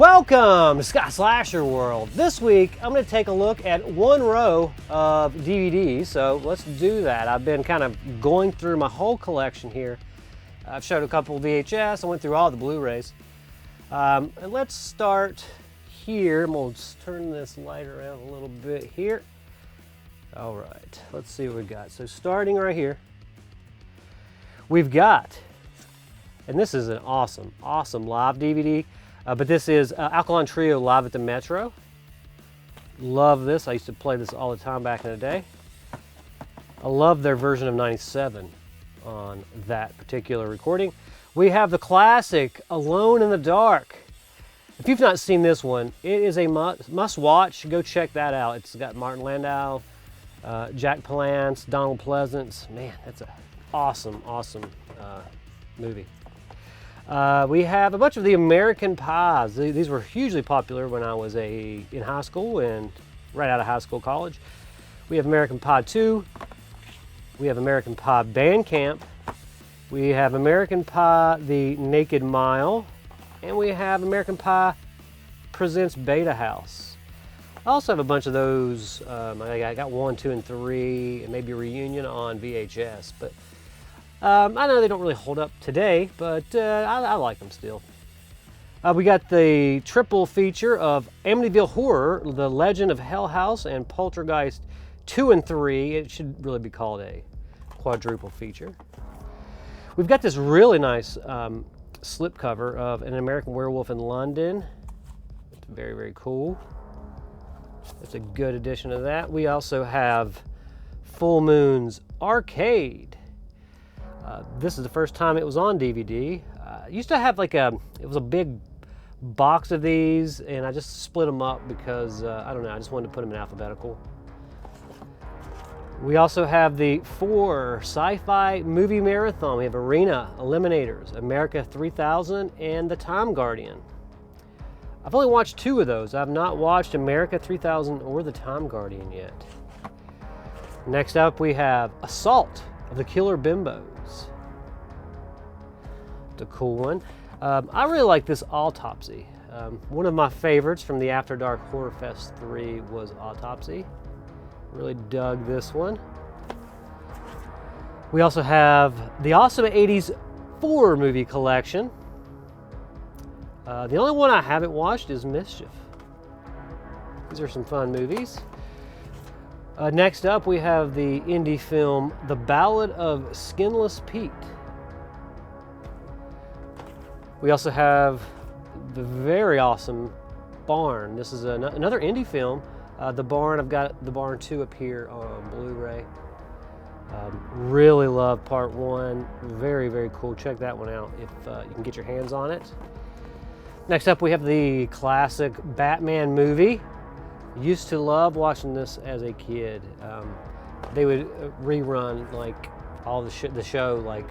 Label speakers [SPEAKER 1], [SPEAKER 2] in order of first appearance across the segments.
[SPEAKER 1] Welcome to Scott Slasher World. This week, I'm going to take a look at one row of DVDs, so let's do that. I've been kind of going through my whole collection here. I've showed a couple VHS, I went through all the Blu-rays. And let's start here. We'll just turn this light around a little bit here. All right, let's see what we got. So starting right here, we've got, and this is an awesome live DVD. But this is Alkaline Trio Live at the Metro. Love this. I used to play this all the time back in the day. I love their version of 97 on that particular recording. We have the classic Alone in the Dark. If you've not seen this one, it is a must watch. Go check that out. It's got Martin Landau, Jack Palance, Donald Pleasance. Man, that's an awesome movie. We have a bunch of the American Pies. These were hugely popular when I was in high school and right out of high school, college. We have American Pie 2. We have American Pie Band Camp. We have American Pie The Naked Mile. And we have American Pie Presents Beta House. I also have a bunch of those. I got 1, 2, and 3, and maybe a reunion on VHS. But I know they don't really hold up today, but I like them still. We got the triple feature of Amityville Horror, The Legend of Hell House, and Poltergeist 2 and 3. It should really be called a quadruple feature. We've got this really nice slipcover of An American Werewolf in London. It's very cool. That's a good addition to that. We also have Full Moon's Arcade. This is the first time it was on DVD. I used to have it was a big box of these, and I just split them up because, I don't know, I just wanted to put them in alphabetical. We also have the 4 sci-fi movie marathon. We have Arena, Eliminators, America 3000, and The Time Guardian. I've only watched 2 of those. I've not watched America 3000 or The Time Guardian yet. Next up, we have Assault of the Killer Bimbos. It's a cool one. I really like this Autopsy. One of my favorites from the After Dark Horror Fest 3 was Autopsy. Really dug this one. We also have the Awesome 80s 4 movie collection. The only one I haven't watched is Mischief. These are some fun movies. Next up, we have the indie film The Ballad of Skinless Pete. We also have the very awesome Barn. This is another indie film. The Barn, I've got The Barn 2 up here on Blu-ray. Really love part 1. Very cool. Check that one out if you can get your hands on it. Next up, we have the classic Batman movie. Used to love watching this as a kid. They would rerun like all the show, like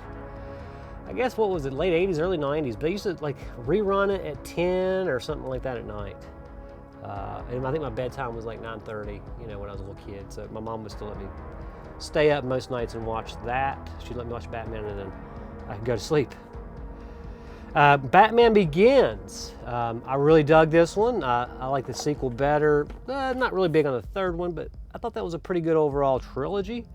[SPEAKER 1] I guess what was it, late 80s, early 90s. But they used to like rerun it at 10 or something like that at night. And I think my bedtime was like 9:30, when I was a little kid. So my mom would still let me stay up most nights and watch that. She'd let me watch Batman, and then I could go to sleep. Batman Begins. I really dug this one. I like the sequel better. Not really big on the third one, but I thought that was a pretty good overall trilogy.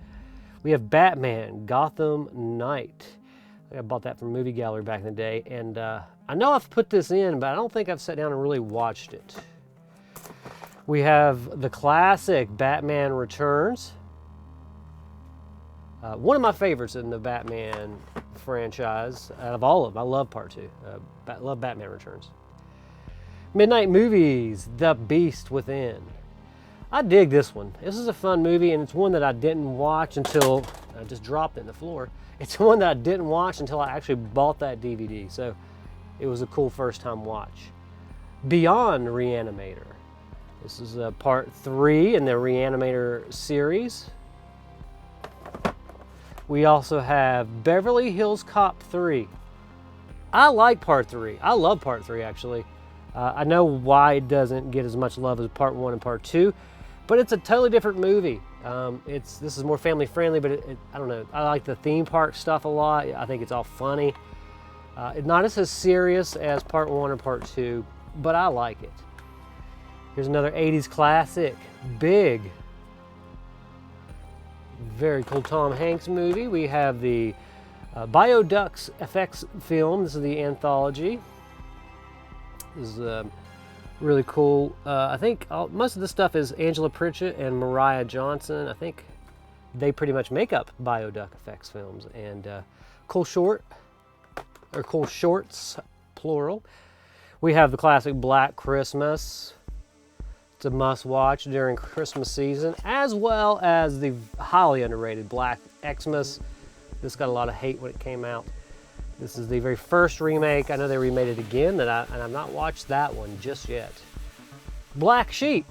[SPEAKER 1] We have Batman Gotham Knight. I bought that from Movie Gallery back in the day, and I know I've put this in, but I don't think I've sat down and really watched it. We have the classic Batman Returns. One of my favorites in the Batman franchise, out of all of them. I love part 2. Love Batman Returns. Midnight Movies, The Beast Within. I dig this one. This is a fun movie, and it's one that I didn't watch until I just dropped it in the floor. It's one that I didn't watch until I actually bought that DVD, so it was a cool first-time watch. Beyond Reanimator. This is part 3 in the Reanimator series. We also have Beverly Hills Cop 3. I like part 3. I love part 3, actually. I know why it doesn't get as much love as part 1 and part 2, but it's a totally different movie. This is more family friendly, but I don't know. I like the theme park stuff a lot. I think it's all funny. Not as serious as part 1 or part 2. but I like it. Here's another 80s classic, Big. Very cool Tom Hanks movie. We have the Bioducks FX film. This is the anthology. This is really cool. I think most of the stuff is Angela Pritchett and Mariah Johnson. I think they pretty much make up Bioduck FX films. And cool shorts, plural. We have the classic Black Christmas. It's a must-watch during Christmas season, as well as the highly underrated Black Xmas. This got a lot of hate when it came out. This is the very first remake. I know they remade it again, and I've not watched that one just yet. Black Sheep.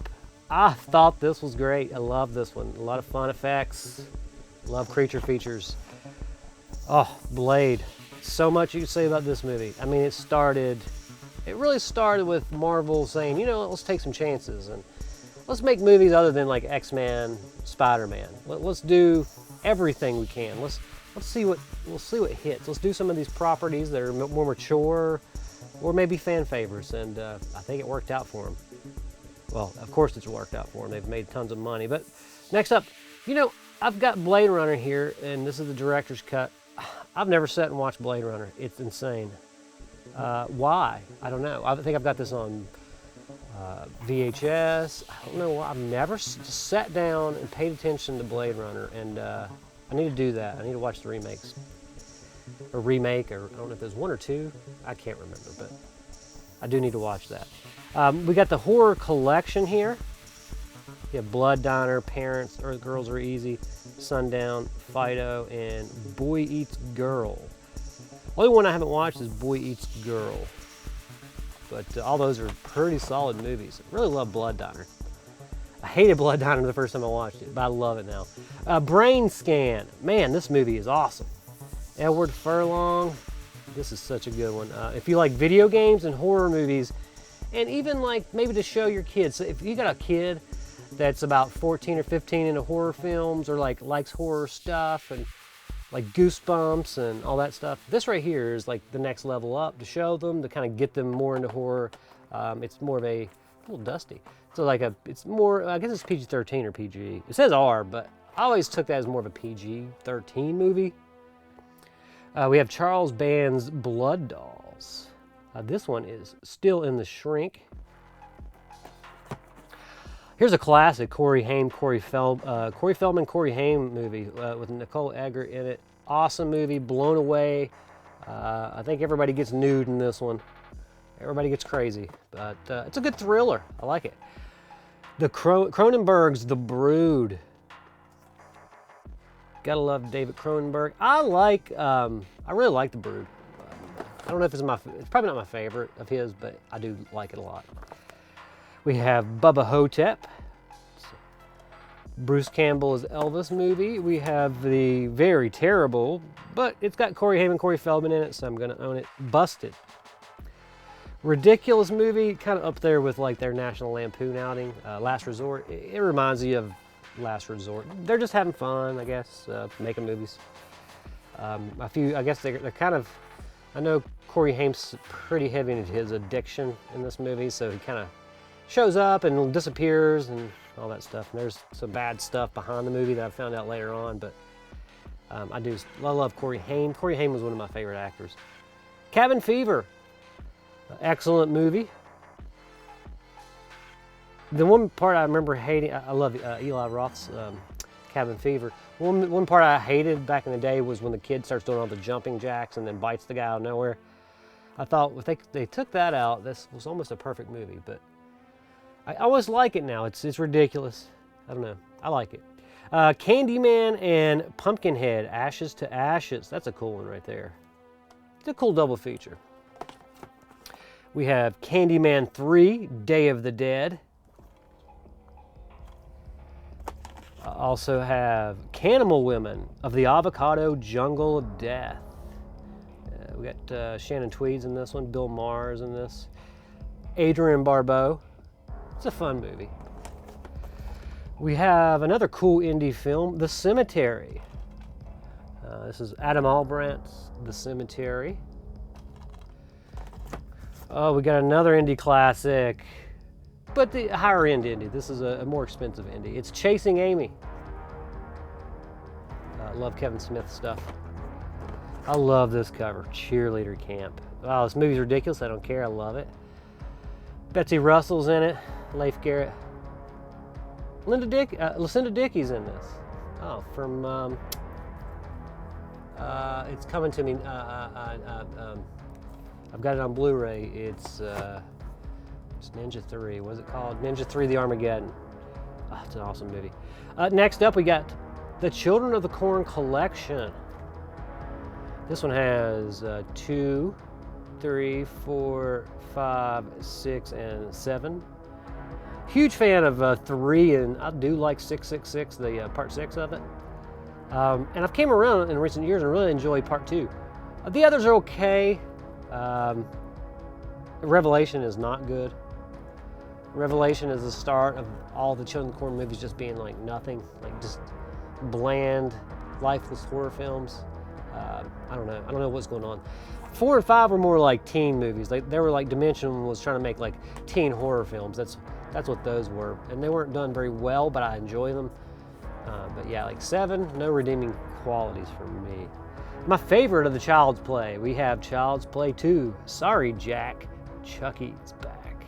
[SPEAKER 1] I thought this was great. I love this one. A lot of fun effects. Love creature features. Oh, Blade. So much you can say about this movie. I mean, it really started with Marvel saying, you know, let's take some chances and let's make movies other than like X-Men, Spider-Man. Let's do everything we can. Let's see what hits. Let's do some of these properties that are more mature or maybe fan favorites, and I think it worked out for them. Well, of course it's worked out for them. They've made tons of money. But next up, you know, I've got Blade Runner here, and this is the director's cut. I've never sat and watched Blade Runner. It's insane. Why? I don't know. I think I've got this on VHS. I don't know why. I've never sat down and paid attention to Blade Runner, and I need to do that. I need to watch the remakes. Or remake, or I don't know if there's one or two. I can't remember, but I do need to watch that. We got the horror collection here. You have Blood Diner, Parents, Earth Girls Are Easy, Sundown, Fido, and Boy Eats Girl. Only one I haven't watched is Boy Eats Girl. But all those are pretty solid movies. I really love Blood Diner. I hated Blood Diner the first time I watched it, but I love it now. Brain Scan. Man, this movie is awesome. Edward Furlong. This is such a good one. If you like video games and horror movies, and even like maybe to show your kids. So if you got a kid that's about 14 or 15 into horror films or like likes horror stuff and like Goosebumps and all that stuff, this right here is like the next level up to show them, to kind of get them more into horror. It's more of a little dusty. So like it's more, I guess it's PG-13 or PG. It says R, but I always took that as more of a PG-13 movie. We have Charles Band's Blood Dolls. This one is still in the shrink. Here's a classic Corey Haim, Corey Feldman, Corey Haim movie with Nicole Eggert in it. Awesome movie, blown away. I think everybody gets nude in this one. Everybody gets crazy, but it's a good thriller. I like it. The Cronenberg's The Brood. Gotta love David Cronenberg. I really like The Brood. I don't know if it's probably not my favorite of his, but I do like it a lot. We have Bubba Hotep. Bruce Campbell's Elvis movie. We have the very terrible, but it's got Corey Haim and Corey Feldman in it, so I'm gonna own it, Busted. Ridiculous movie, kind of up there with like their National Lampoon outing, Last Resort. It reminds you of Last Resort. They're just having fun, I guess, making movies. I guess they're kind of, I know Corey Haim's pretty heavy into his addiction in this movie, so he kind of shows up and disappears and all that stuff. And there's some bad stuff behind the movie that I found out later on, but I love Corey Haim. Corey Haim was one of my favorite actors. Cabin Fever, excellent movie. The one part I remember hating, I love Eli Roth's Cabin Fever. One part I hated back in the day was when the kid starts doing all the jumping jacks and then bites the guy out of nowhere. I thought if they took that out, this was almost a perfect movie, but I always like it now. It's ridiculous. I don't know. I like it. Candyman and Pumpkinhead, Ashes to Ashes. That's a cool one right there. It's a cool double feature. We have Candyman 3, Day of the Dead. Also have Cannibal Women of the Avocado Jungle of Death. We got Shannon Tweed's in this one, Bill Maher's in this, Adrienne Barbeau. It's a fun movie. We have another cool indie film, The Cemetery. This is Adam Albrandt's The Cemetery. Oh, we got another indie classic, but the higher end indie. This is a more expensive indie. It's Chasing Amy. Love Kevin Smith stuff. I love this cover, Cheerleader Camp. Wow, this movie's ridiculous. I don't care. I love it. Betsy Russell's in it. Leif Garrett. Lucinda Dickey's in this. Oh, from it's coming to me. I've got it on Blu-ray. It's Ninja 3. What's it called? Ninja 3: The Armageddon. Oh, it's an awesome movie. Next up, we got the Children of the Corn collection. This one has 2, 3, 4, 5, 6, and 7. Huge fan of 3, and I do like 666, the part 6 of it. And I've came around in recent years and really enjoyed part 2. The others are okay. Revelation is not good. Revelation is the start of all the Children of the Corn movies just being like nothing, like just bland, lifeless horror films. I don't know what's going on. 4 and 5 were more like teen movies. They were like Dimension was trying to make like teen horror films. That's what those were, and they weren't done very well, but I enjoy them. But yeah, like 7, no redeeming qualities for me. My favorite of the Child's Play, we have Child's Play 2. Sorry, Jack, Chucky's back.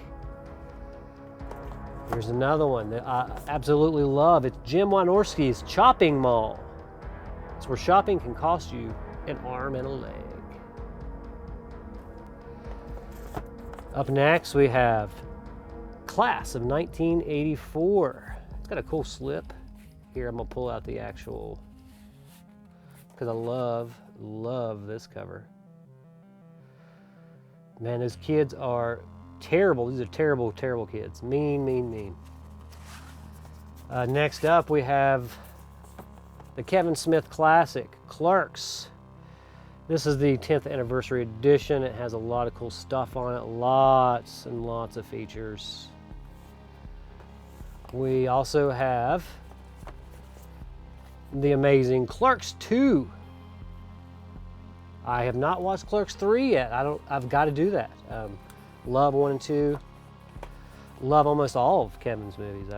[SPEAKER 1] Here's another one that I absolutely love. It's Jim Wynorski's Chopping Mall. It's where shopping can cost you an arm and a leg. Up next, we have Class of 1984. It's got a cool slip. Here, I'm gonna pull out the actual, because I love this cover. Man, those kids are terrible. These are terrible, terrible kids. Mean. Next up, we have the Kevin Smith classic, Clerks. This is the 10th anniversary edition. It has a lot of cool stuff on it, lots and lots of features. We also have the amazing Clerks 2. I have not watched Clerks 3 yet. I've got to do that. Love 1 and 2. Love almost all of Kevin's movies.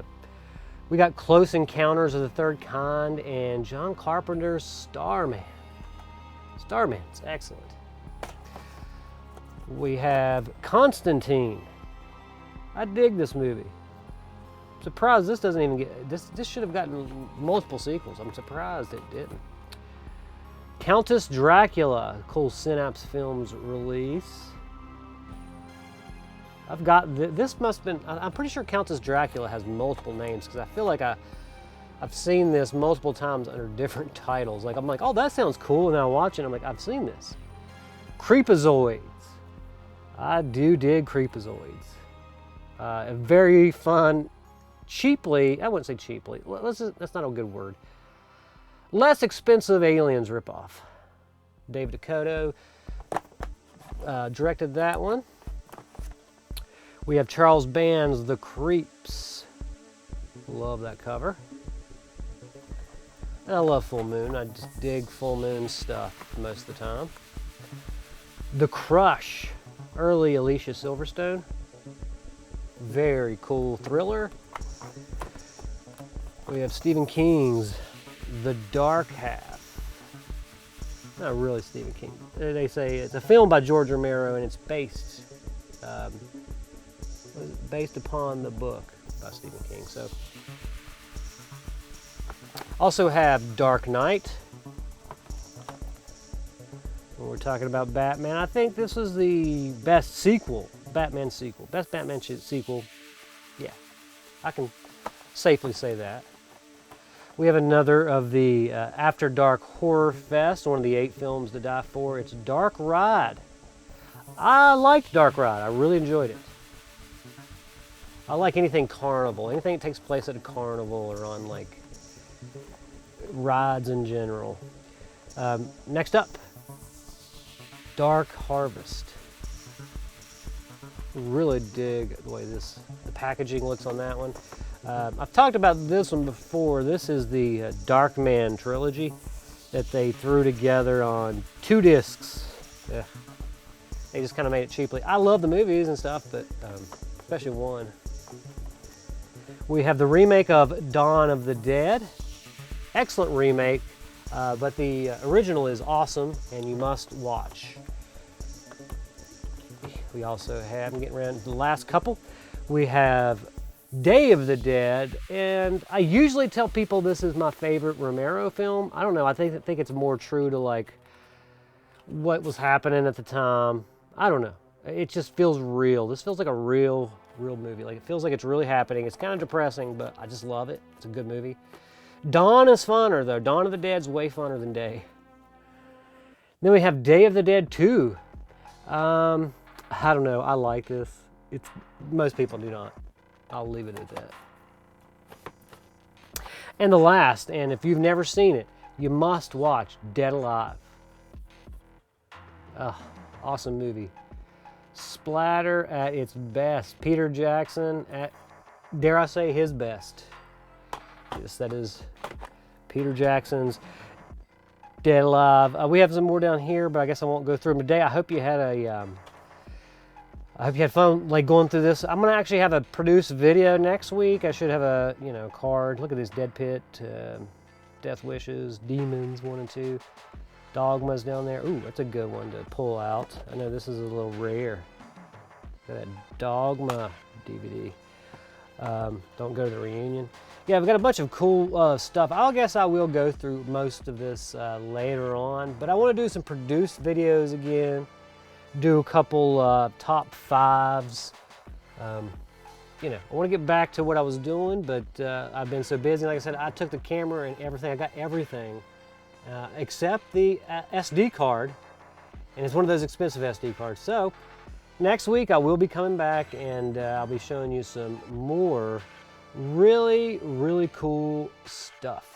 [SPEAKER 1] We got Close Encounters of the Third Kind and John Carpenter's Starman. Starman's excellent. We have Constantine. I dig this movie. I'm surprised this doesn't even get, this should have gotten multiple sequels. I'm surprised it didn't. Countess Dracula, cool Synapse Films release. I've got, this must have been, I'm pretty sure Countess Dracula has multiple names because I feel like I've seen this multiple times under different titles. Like, I'm like, oh, that sounds cool, and I watch it, I'm like, I've seen this. Creepazoids. I do dig Creepazoids. A very fun, cheaply, I wouldn't say cheaply, that's not a good word. Less expensive Aliens ripoff. David Dakota directed that one. We have Charles Band's The Creeps. Love that cover. And I love Full Moon. I just dig Full Moon stuff most of the time. The Crush, early Alicia Silverstone. Very cool thriller. We have Stephen King's The Dark Half. Not really Stephen King. They say it's a film by George Romero and it's based upon the book by Stephen King. So, also have Dark Knight. When we're talking about Batman, I think this is the best sequel, Batman sequel, best Batman sequel. Yeah, I can safely say that. We have another of the After Dark Horror Fest, one of the 8 films to die for. It's Dark Ride. I liked Dark Ride. I really enjoyed it. I like anything carnival, anything that takes place at a carnival or on like rides in general. Next up, Dark Harvest. Really dig the way the packaging looks on that one. I've talked about this one before. This is the Darkman trilogy that they threw together on 2 discs. They just kind of made it cheaply. I love the movies and stuff, but especially one. We have the remake of Dawn of the Dead. Excellent remake, but the original is awesome and you must watch. We also have, I'm getting around to the last couple, we have Day of the Dead, and I usually tell people this is my favorite Romero film. I don't know, I think it's more true to like what was happening at the time. I don't know, it just feels real. This feels like a real movie. Like, it feels like it's really happening. It's kind of depressing, but I just love it. It's a good movie. Dawn is funner though. Dawn of the Dead's way funner than Day. Then we have Day of the Dead 2. I don't know, I like this. Most people do not. I'll leave it at that. And the last, and if you've never seen it, you must watch Dead Alive. Awesome movie. Splatter at its best. Peter Jackson at, dare I say, his best. Yes, that is Peter Jackson's Dead Alive. We have some more down here, but I guess I won't go through them today. I hope you had fun like going through this. I'm gonna actually have a produced video next week. I should have a card. Look at this: Dead Pit, Death Wishes, Demons 1 and 2, Dogma's down there. Ooh, that's a good one to pull out. I know this is a little rare. Got that Dogma DVD. Don't go to the reunion. Yeah, we've got a bunch of cool stuff. I guess I will go through most of this later on, but I want to do some produced videos again. Do a couple top fives. I want to get back to what I was doing, but I've been so busy. Like I said, I took the camera and everything. I got everything except the SD card, and it's one of those expensive SD cards. So next week I will be coming back and I'll be showing you some more really cool stuff.